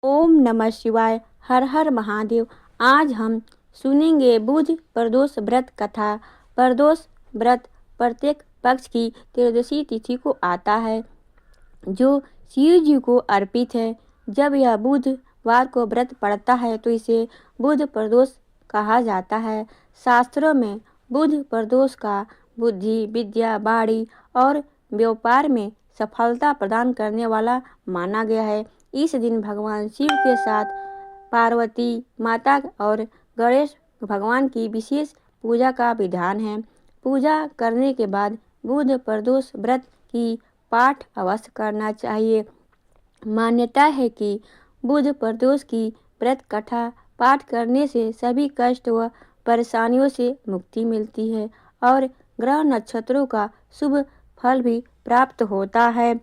ओम नमः शिवाय। हर हर महादेव। आज हम सुनेंगे बुध प्रदोष व्रत कथा। प्रदोष व्रत प्रत्येक पक्ष की त्रयोदशी तिथि को आता है, जो शिव जी को अर्पित है। जब यह बुधवार को व्रत पड़ता है तो इसे बुध प्रदोष कहा जाता है। शास्त्रों में बुध प्रदोष का बुद्धि, विद्या, वाणी और व्यापार में सफलता प्रदान करने वाला माना गया है। इस दिन भगवान शिव के साथ पार्वती माता और गणेश भगवान की विशेष पूजा का विधान है। पूजा करने के बाद बुध प्रदोष व्रत की पाठ अवश्य करना चाहिए। मान्यता है कि बुध प्रदोष की व्रत कथा पाठ करने से सभी कष्ट व परेशानियों से मुक्ति मिलती है और ग्रह नक्षत्रों का शुभ फल भी प्राप्त होता है।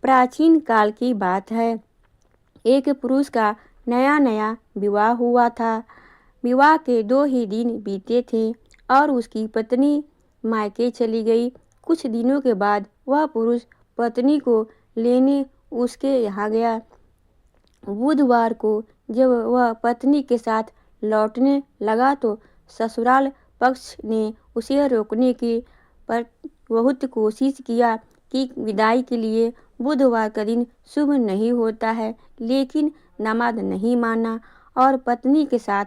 प्राचीन काल की बात है, एक पुरुष का नया नया विवाह हुआ था। विवाह के 2 ही दिन बीते थे और उसकी पत्नी मायके चली गई। कुछ दिनों के बाद वह पुरुष पत्नी को लेने उसके यहाँ गया। बुधवार को जब वह पत्नी के साथ लौटने लगा तो ससुराल पक्ष ने उसे रोकने की पर बहुत कोशिश किया कि विदाई के लिए बुधवार का दिन शुभ नहीं होता है, लेकिन दामाद नहीं माना और पत्नी के साथ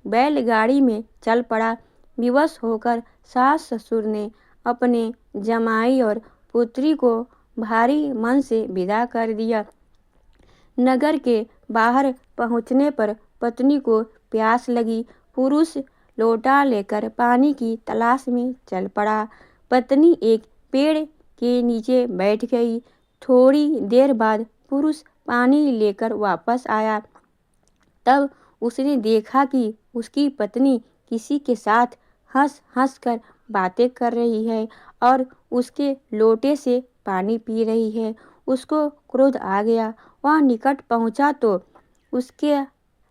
बैलगाड़ी में चल पड़ा। विवश होकर सास ससुर ने अपने जमाई और पुत्री को भारी मन से विदा कर दिया। नगर के बाहर पहुंचने पर पत्नी को प्यास लगी। पुरुष लोटा लेकर पानी की तलाश में चल पड़ा। पत्नी एक पेड़ के नीचे बैठ गई। थोड़ी देर बाद पुरुष पानी लेकर वापस आया। तब उसने देखा कि उसकी पत्नी किसी के साथ हंस हंस कर बातें कर रही है और उसके लोटे से पानी पी रही है। उसको क्रोध आ गया। वह निकट पहुंचा तो उसके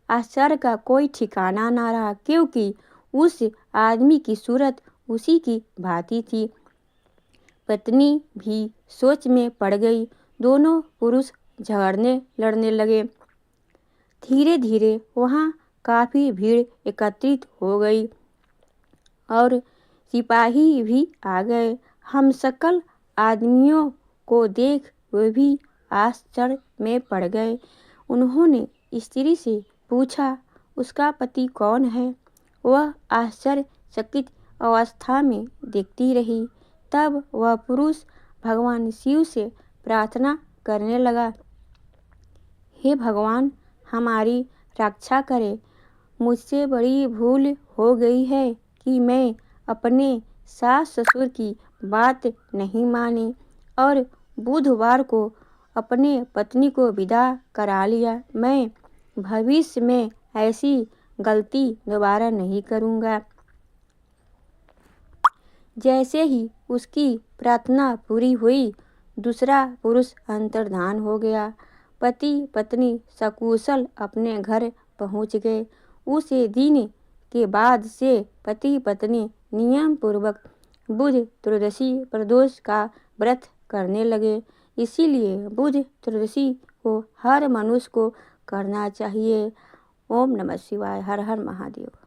आश्चर्य का कोई ठिकाना ना रहा, क्योंकि उस आदमी की सूरत उसी की भांति थी। पत्नी भी सोच में पड़ गई। दोनों पुरुष झगड़ने लड़ने लगे। धीरे धीरे वहाँ काफ़ी भीड़ एकत्रित हो गई और सिपाही भी आ गए। हम सकल आदमियों को देख वे भी आश्चर्य में पड़ गए। उन्होंने स्त्री से पूछा, उसका पति कौन है? वह आश्चर्यचकित अवस्था में देखती रही। तब वह पुरुष भगवान शिव से प्रार्थना करने लगा, हे भगवान, हमारी रक्षा करें। मुझसे बड़ी भूल हो गई है कि मैं अपने सास ससुर की बात नहीं मानी और बुधवार को अपने पत्नी को विदा करा लिया। मैं भविष्य में ऐसी गलती दोबारा नहीं करूँगा। जैसे ही उसकी प्रार्थना पूरी हुई, दूसरा पुरुष अंतर्धान हो गया। पति पत्नी सकुशल अपने घर पहुंच गए। उस दिन के बाद से पति पत्नी नियम पूर्वक बुध त्रयोदशी प्रदोष का व्रत करने लगे। इसीलिए बुध त्रयोदशी को हर मनुष्य को करना चाहिए। ओम नमः शिवाय। हर हर महादेव।